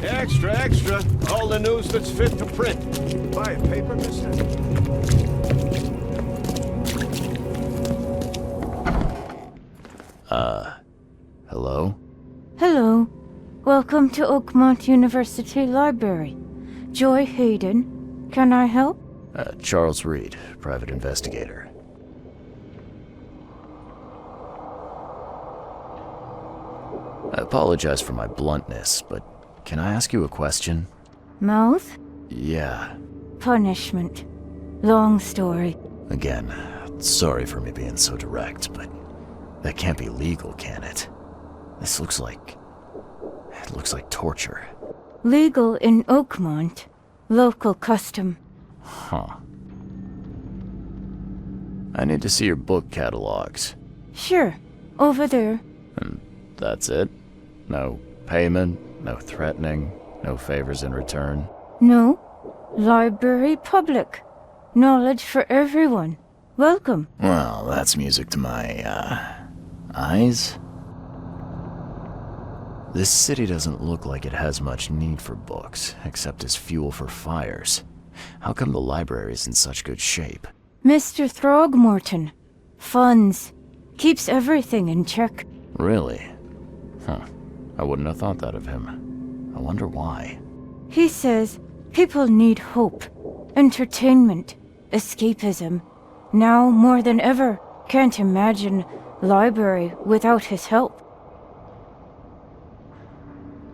Extra, extra. All the news that's fit to print. Buy a paper, mister? Hello? Hello. Welcome to Oakmont University Library. Joy Hayden. Can I help? Charles Reed, private investigator. I apologize for my bluntness, but can I ask you a question? Mouth? Yeah. Punishment. Long story. Again, sorry for me being so direct, but that can't be legal, can it? This looks like... it looks like torture. Legal in Oakmont. Local custom. Huh. I need to see your book catalogs. Sure. Over there. And that's it? No payment, no threatening, no favors in return? No. Library public. Knowledge for everyone. Welcome. Well, that's music to my, eyes. This city doesn't look like it has much need for books, except as fuel for fires. How come the library is in such good shape? Mr. Throgmorton. Funds. Keeps everything in check. Really? Huh. I wouldn't have thought that of him. I wonder why. He says people need hope, entertainment, escapism. Now more than ever, can't imagine library without his help.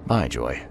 Bye, Joy.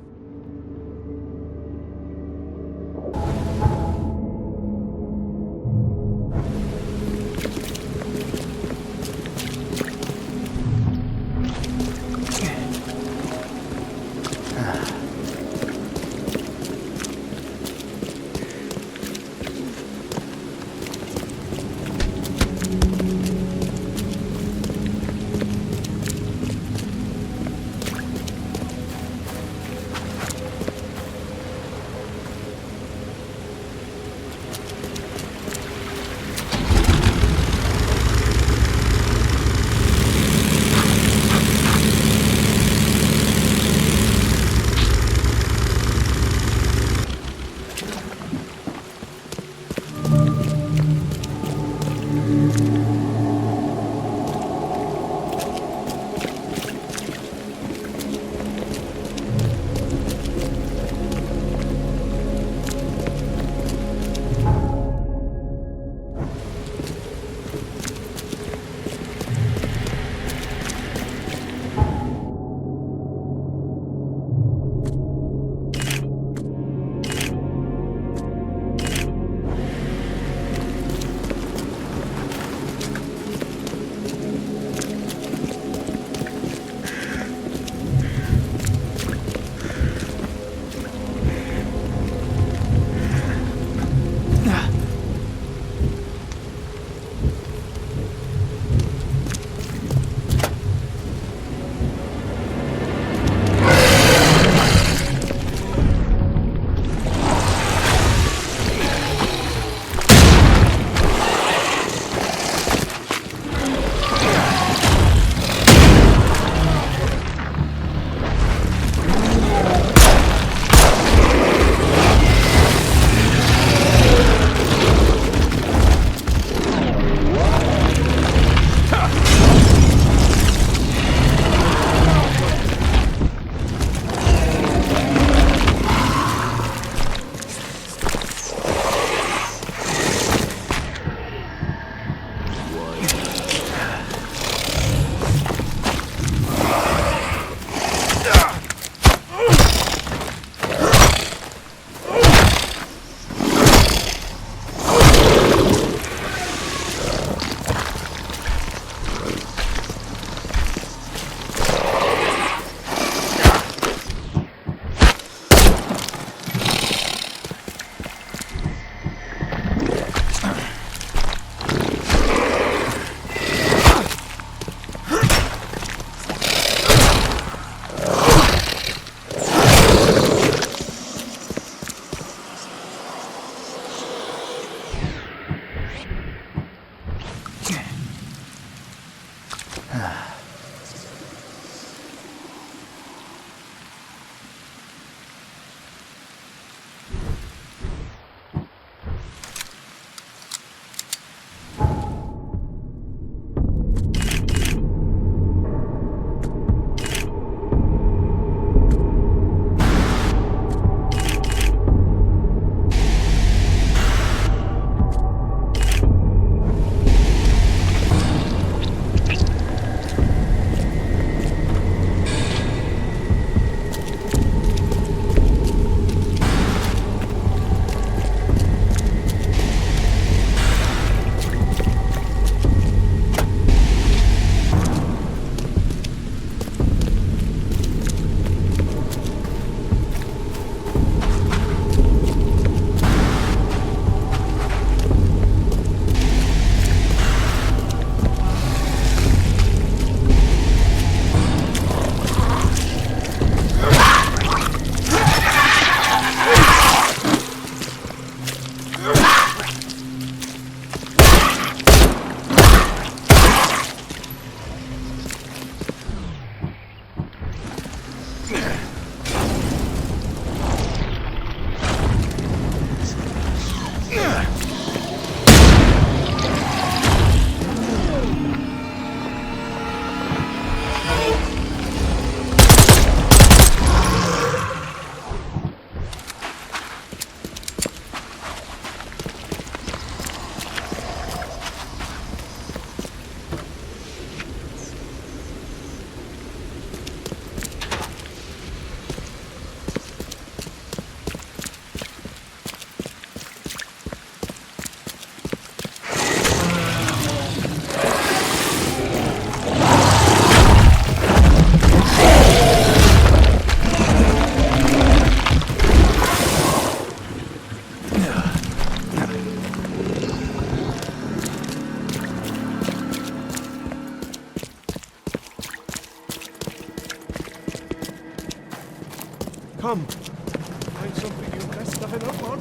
Come. Find something you can sign up on.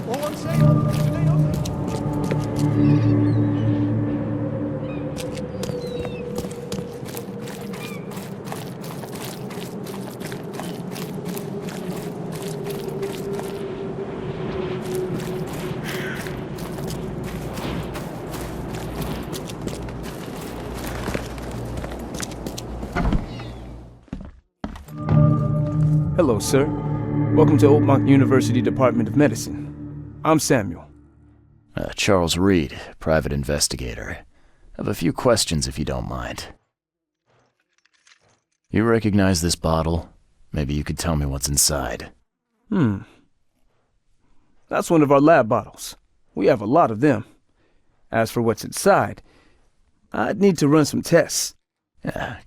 All on sale. Stay open. Hello, sir. Welcome to Oakmont University Department of Medicine. I'm Samuel. Charles Reed, private investigator. I have a few questions if you don't mind. You recognize this bottle? Maybe you could tell me what's inside. That's one of our lab bottles. We have a lot of them. As for what's inside, I'd need to run some tests.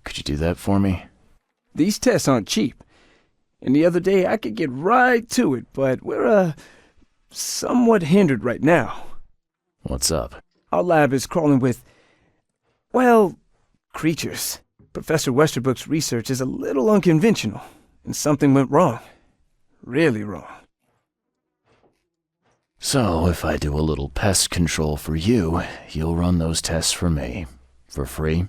Could you do that for me? These tests aren't cheap. And the other day I could get right to it, but we're, somewhat hindered right now. What's up? Our lab is crawling with, well, creatures. Professor Westerbrook's research is a little unconventional, and something went wrong. Really wrong. So, if I do a little pest control for you, you'll run those tests for me. For free?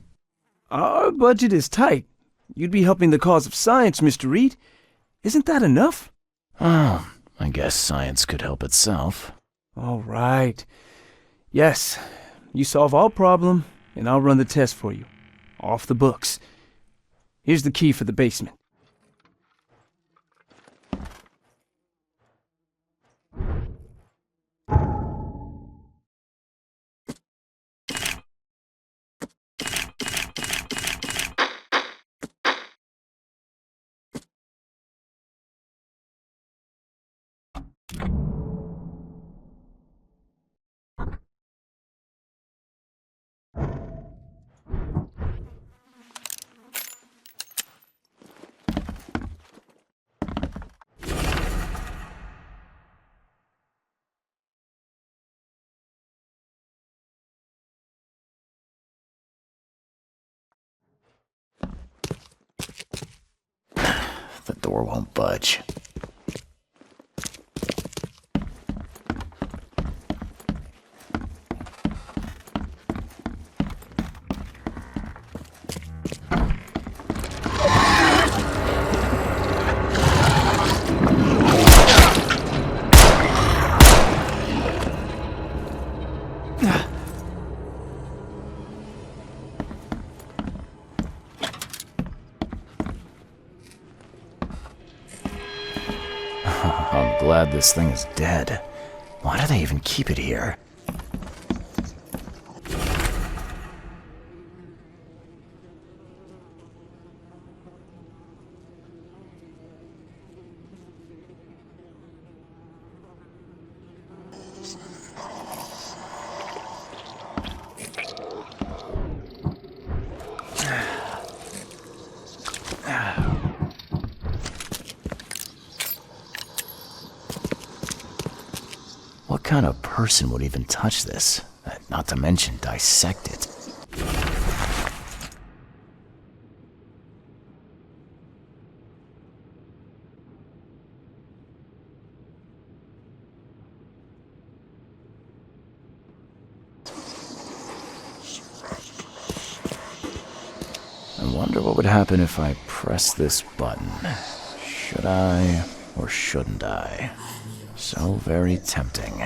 Our budget is tight. You'd be helping the cause of science, Mr. Reed. Isn't that enough? Oh, I guess science could help itself. All right. Yes, you solve our problem, and I'll run the test for you. Off the books. Here's the key for the basement. The door won't budge. I'm glad this thing is dead. Why do they even keep it here? What kind of person would even touch this? Not to mention dissect it. I wonder what would happen if I press this button. Should I or shouldn't I? So very tempting.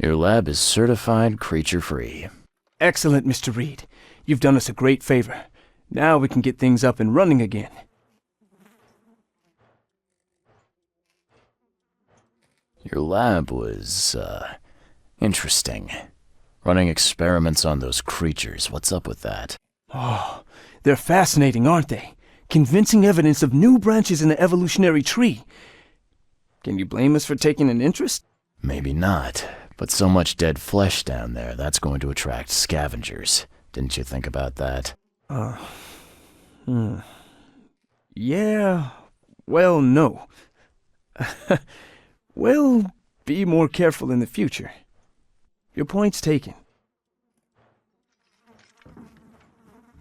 Your lab is certified creature-free. Excellent, Mr. Reed. You've done us a great favor. Now we can get things up and running again. Your lab was, interesting. Running experiments on those creatures. What's up with that? Oh, they're fascinating, aren't they? Convincing evidence of new branches in the evolutionary tree. Can you blame us for taking an interest? Maybe not, but so much dead flesh down there, that's going to attract scavengers. Didn't you think about that? Yeah, well, no. We'll be more careful in the future. Your point's taken.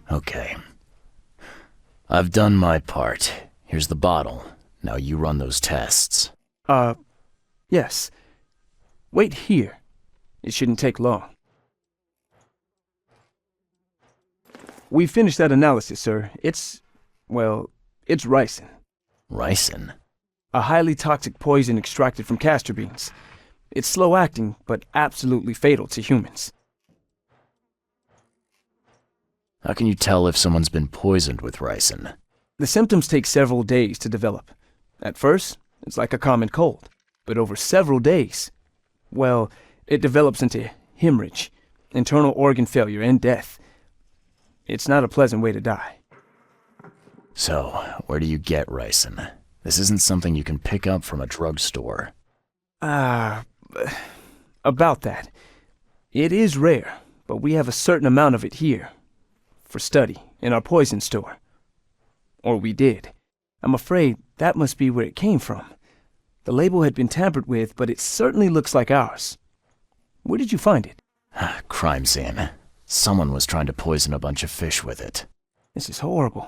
Okay. I've done my part. Here's the bottle. Now you run those tests. Yes. Wait here. It shouldn't take long. We finished that analysis, sir. It's ricin. Ricin? A highly toxic poison extracted from castor beans. It's slow-acting, but absolutely fatal to humans. How can you tell if someone's been poisoned with ricin? The symptoms take several days to develop. At first, it's like a common cold. But over several days, well, it develops into hemorrhage, internal organ failure, and death. It's not a pleasant way to die. So, where do you get ricin? This isn't something you can pick up from a drugstore. About that. It is rare, but we have a certain amount of it here. For study, in our poison store. Or we did. I'm afraid that must be where it came from. The label had been tampered with, but it certainly looks like ours. Where did you find it? Crime scene. Someone was trying to poison a bunch of fish with it. This is horrible.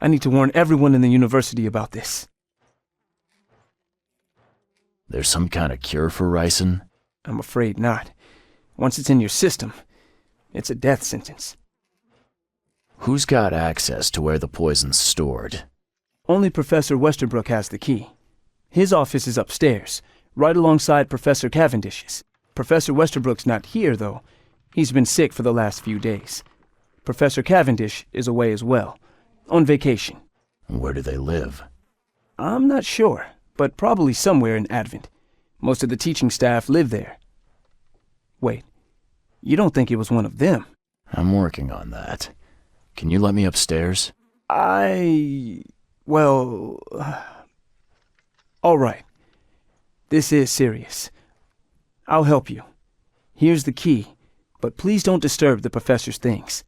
I need to warn everyone in the university about this. There's some kind of cure for ricin? I'm afraid not. Once it's in your system, it's a death sentence. Who's got access to where the poison's stored? Only Professor Westerbrook has the key. His office is upstairs, right alongside Professor Cavendish's. Professor Westerbrook's not here, though. He's been sick for the last few days. Professor Cavendish is away as well, on vacation. Where do they live? I'm not sure, but probably somewhere in Advent. Most of the teaching staff live there. Wait, you don't think it was one of them? I'm working on that. Can you let me upstairs? Well... all right. This is serious. I'll help you. Here's the key, but please don't disturb the professor's things.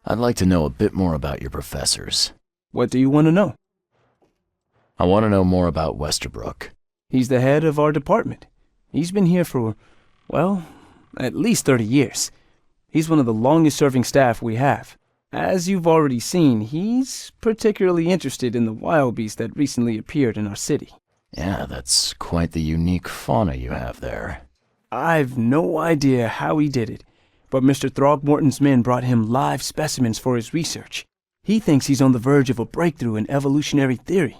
I'd like to know a bit more about your professors. What do you want to know? I want to know more about Westerbrook. He's the head of our department. He's been here for, well, at least 30 years. He's one of the longest-serving staff we have. As you've already seen, he's particularly interested in the wild beast that recently appeared in our city. Yeah, that's quite the unique fauna you have there. I've no idea how he did it, but Mr. Throgmorton's men brought him live specimens for his research. He thinks he's on the verge of a breakthrough in evolutionary theory.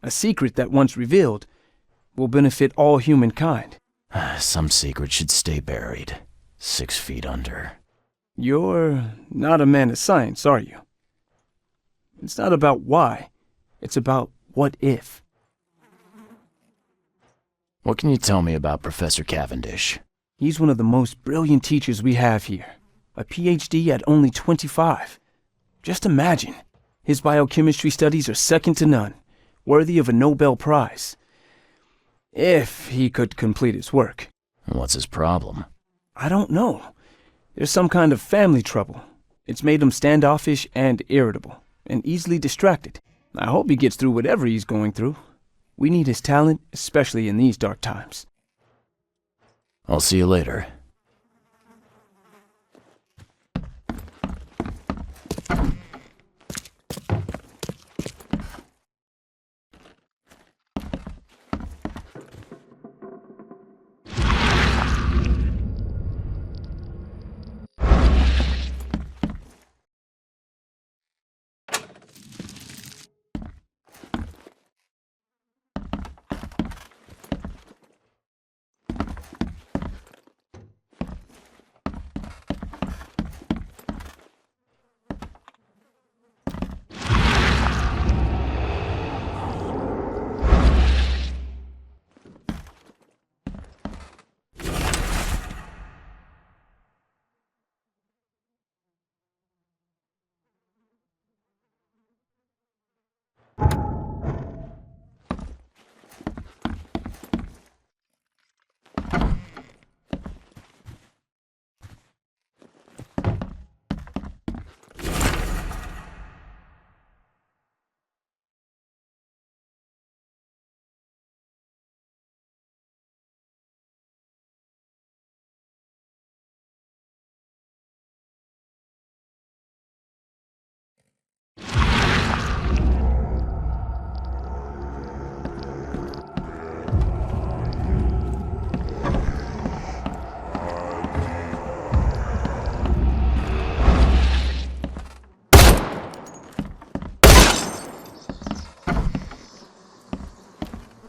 A secret that, once revealed, will benefit all humankind. Some secret should stay buried, 6 feet under. You're not a man of science, are you? It's not about why. It's about what if. What can you tell me about Professor Cavendish? He's one of the most brilliant teachers we have here. A PhD at only 25. Just imagine. His biochemistry studies are second to none, worthy of a Nobel Prize. If he could complete his work. What's his problem? I don't know. There's some kind of family trouble. It's made him standoffish and irritable, and easily distracted. I hope he gets through whatever he's going through. We need his talent, especially in these dark times. I'll see you later.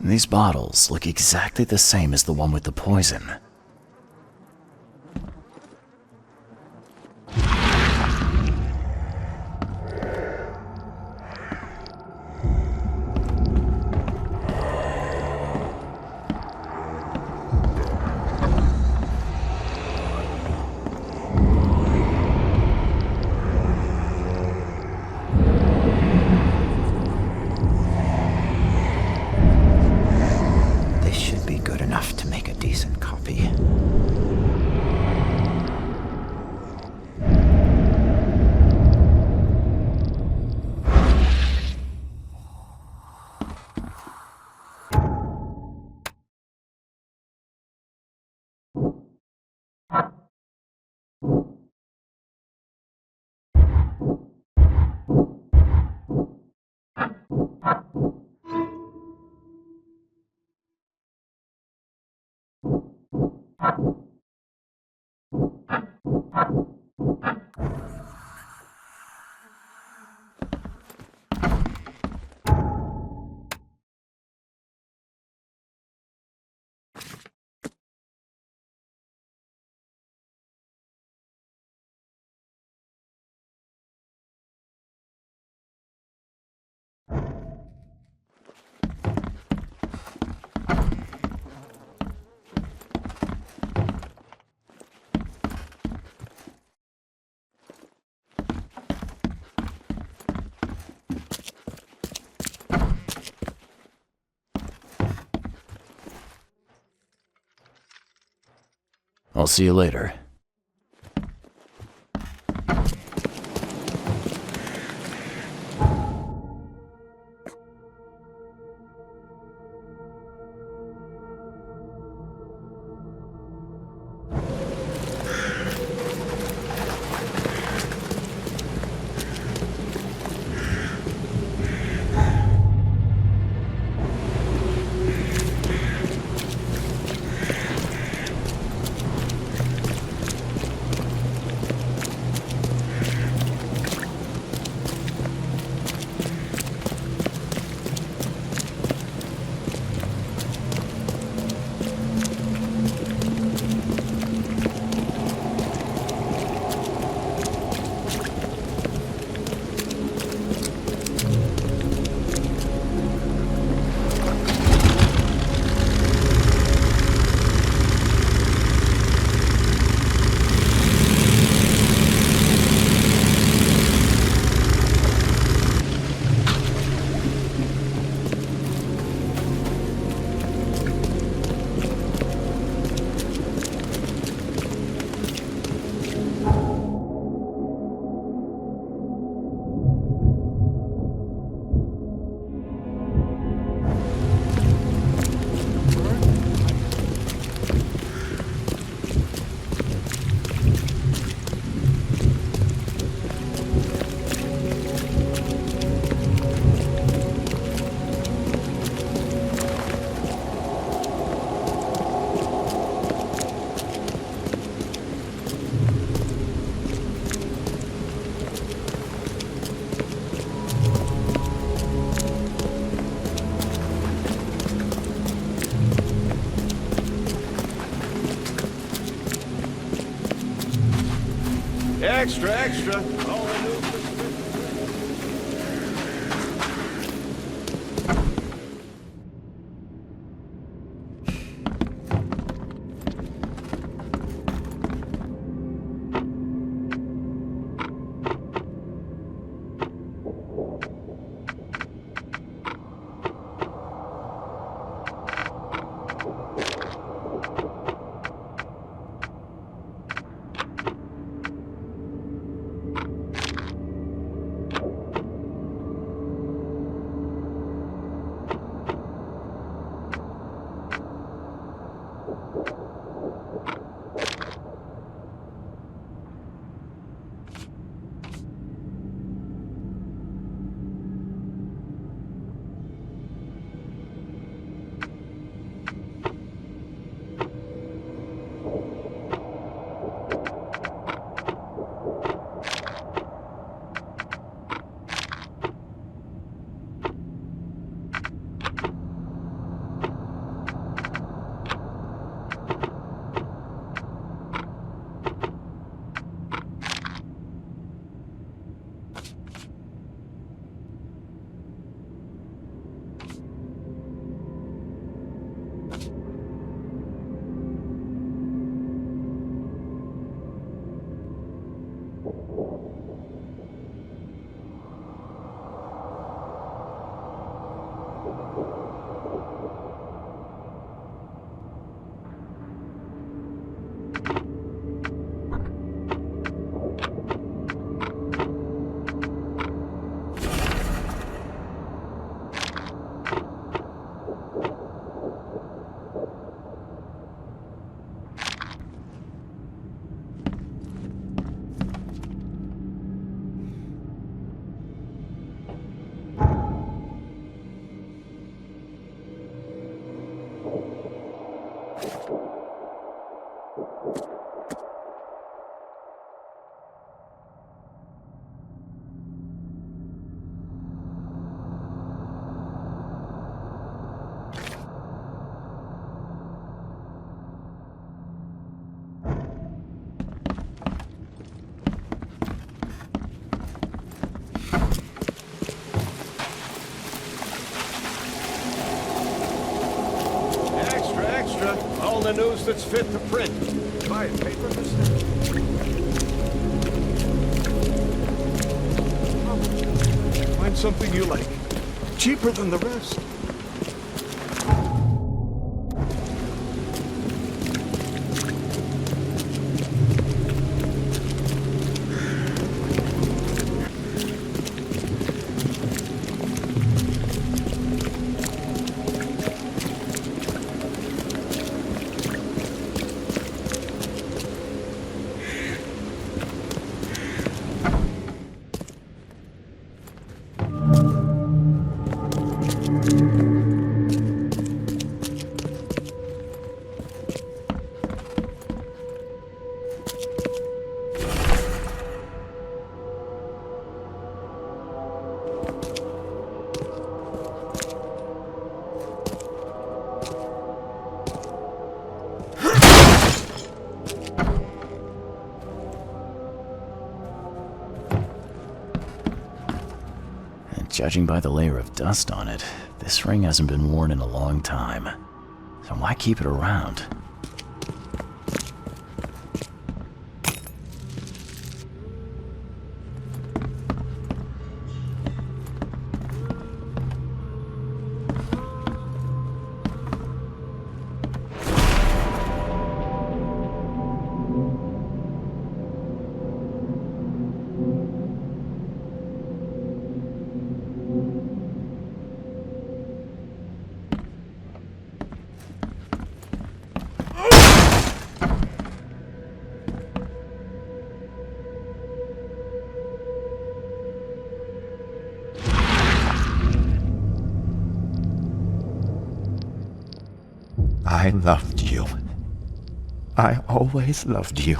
These bottles look exactly the same as the one with the poison. This should be good enough to make a decent copy. I'll see you later. Extra, extra. of news that's fit to print. Buy a paper, mister? Find something you like. Cheaper than the rest. Judging by the layer of dust on it, this ring hasn't been worn in a long time. So why keep it around? I loved you. I always loved you.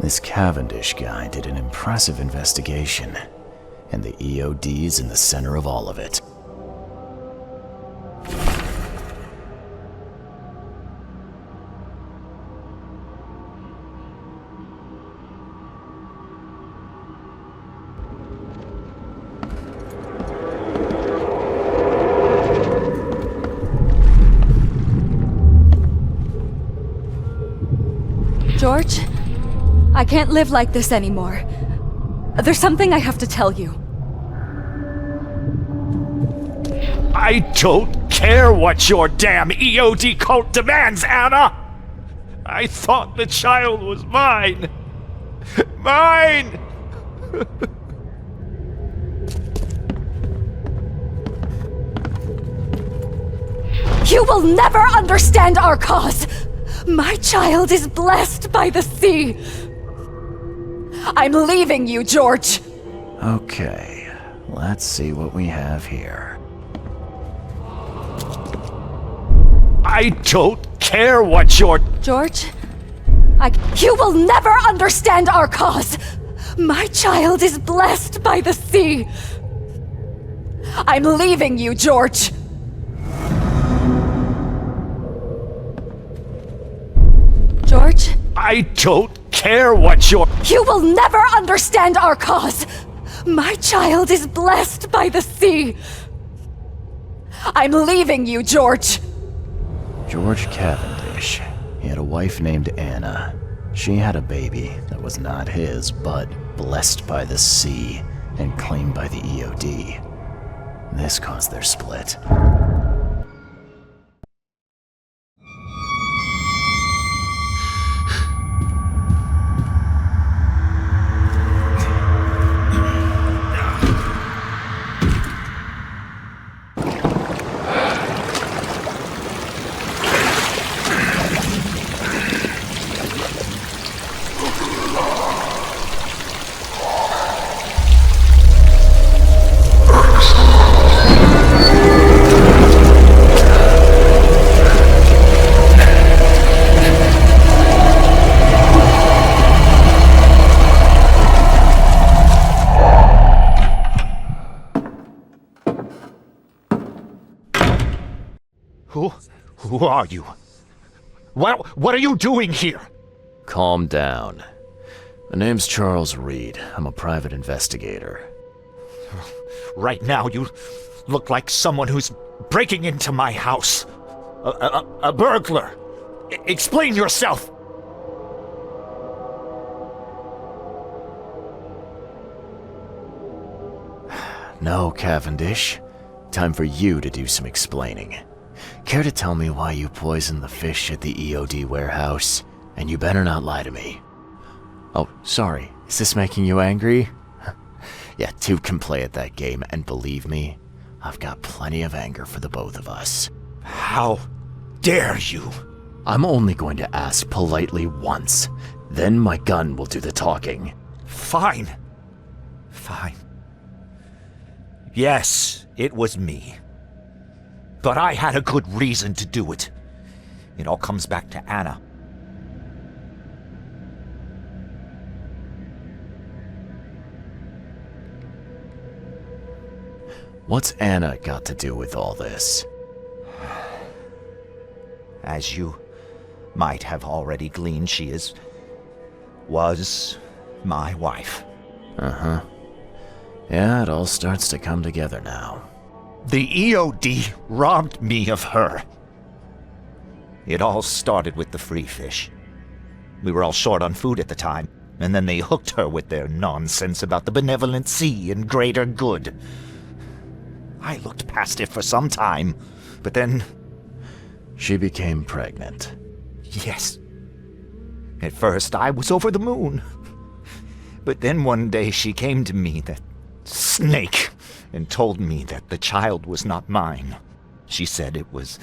This Cavendish guy did an impressive investigation, and the EOD's in the center of all of it. George? I can't live like this anymore. There's something I have to tell you. I don't care what your damn EOD cult demands, Anna! I thought the child was mine! Mine! You will never understand our cause! My child is blessed by the sea! I'm leaving you, George! Okay, let's see what we have here. I don't care what your... George? You will never understand our cause! My child is blessed by the sea! I'm leaving you, George! George? I don't care what your... You will never understand our cause! My child is blessed by the sea! I'm leaving you, George! George Cavendish. He had a wife named Anna. She had a baby that was not his, but blessed by the sea and claimed by the EOD. This caused their split. Who are you? What are you doing here? Calm down. My name's Charles Reed. I'm a private investigator. Right now, you look like someone who's breaking into my house. A burglar. Explain yourself. No, Cavendish. Time for you to do some explaining. Care to tell me why you poisoned the fish at the EOD warehouse? And you better not lie to me. Oh, sorry. Is this making you angry? Yeah, two can play at that game, and believe me, I've got plenty of anger for the both of us. How dare you? I'm only going to ask politely once. Then my gun will do the talking. Fine. Fine. Yes, it was me. But I had a good reason to do it. It all comes back to Anna. What's Anna got to do with all this? As you might have already gleaned, she was my wife. Uh-huh. Yeah, it all starts to come together now. The EOD robbed me of her. It all started with the free fish. We were all short on food at the time, and then they hooked her with their nonsense about the benevolent sea and greater good. I looked past it for some time, but then... She became pregnant. Yes. At first, I was over the moon. But then one day she came to me, that snake, and told me that the child was not mine. She said it was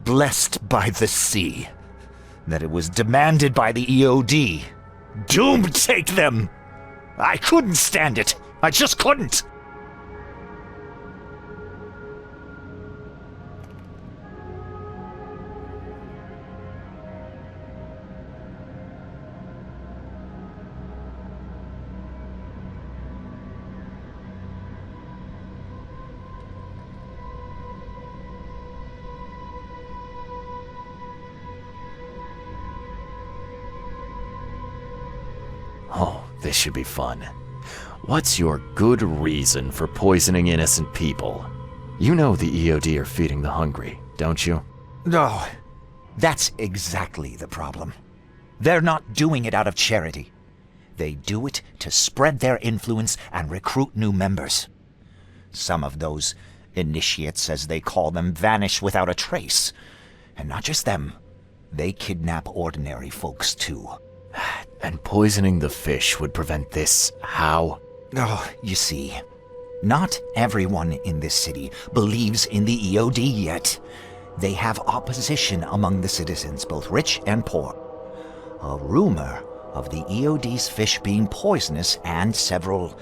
blessed by the sea, that it was demanded by the EOD. Doom take them! I couldn't stand it. I just couldn't. Oh, this should be fun. What's your good reason for poisoning innocent people? You know the EOD are feeding the hungry, don't you? No, that's exactly the problem. They're not doing it out of charity. They do it to spread their influence and recruit new members. Some of those initiates, as they call them, vanish without a trace. And not just them. They kidnap ordinary folks, too. And poisoning the fish would prevent this. How? Oh, you see, not everyone in this city believes in the EOD yet. They have opposition among the citizens, both rich and poor. A rumor of the EOD's fish being poisonous and several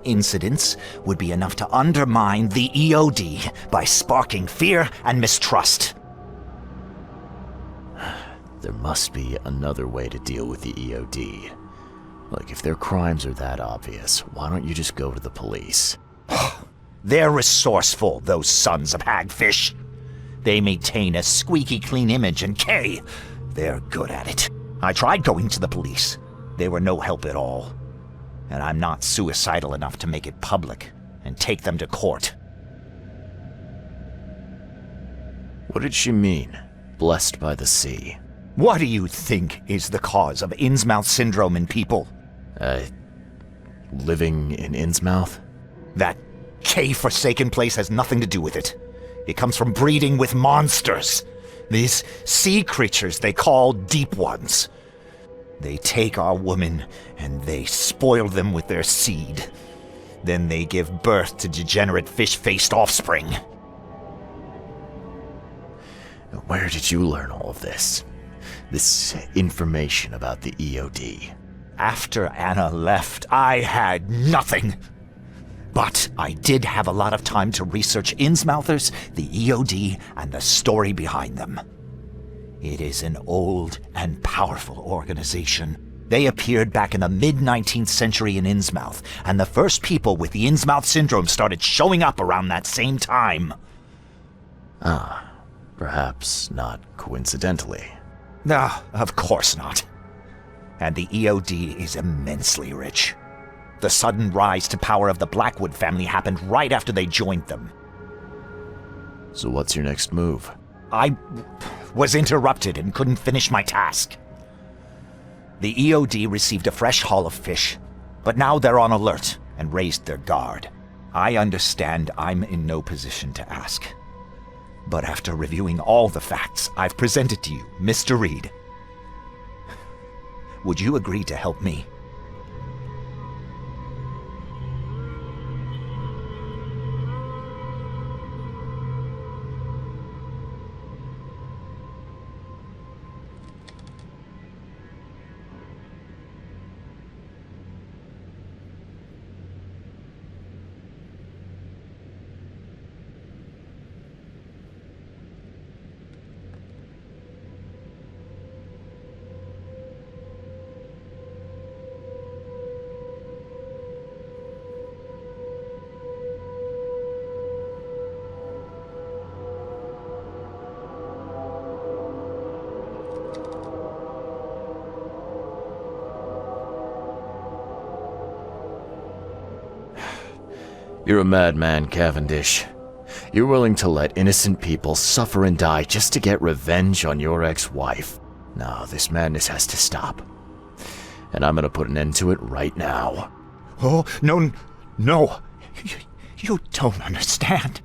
incidents would be enough to undermine the EOD by sparking fear and mistrust. There must be another way to deal with the EOD. Like, if their crimes are that obvious, why don't you just go to the police? They're resourceful, those sons of hagfish. They maintain a squeaky clean image, and they're good at it. I tried going to the police. They were no help at all. And I'm not suicidal enough to make it public and take them to court. What did she mean? Blessed by the sea. What do you think is the cause of Innsmouth syndrome in people? Living in Innsmouth? That K-forsaken place has nothing to do with it. It comes from breeding with monsters. These sea creatures they call Deep Ones. They take our women and they spoil them with their seed. Then they give birth to degenerate fish-faced offspring. Where did you learn all of this? This information about the EOD? After Anna left, I had nothing. But I did have a lot of time to research Innsmouthers, the EOD, and the story behind them. It is an old and powerful organization. They appeared back in the mid-19th century in Innsmouth, and the first people with the Innsmouth syndrome started showing up around that same time. Perhaps not coincidentally. No, of course not. And the EOD is immensely rich. The sudden rise to power of the Blackwood family happened right after they joined them. So what's your next move? I was interrupted and couldn't finish my task. The EOD received a fresh haul of fish, but now they're on alert and raised their guard. I understand I'm in no position to ask. But after reviewing all the facts I've presented to you, Mr. Reed, would you agree to help me? You're a madman, Cavendish. You're willing to let innocent people suffer and die just to get revenge on your ex-wife. No, this madness has to stop. And I'm gonna put an end to it right now. Oh, no, no. You don't understand.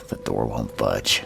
The door won't budge.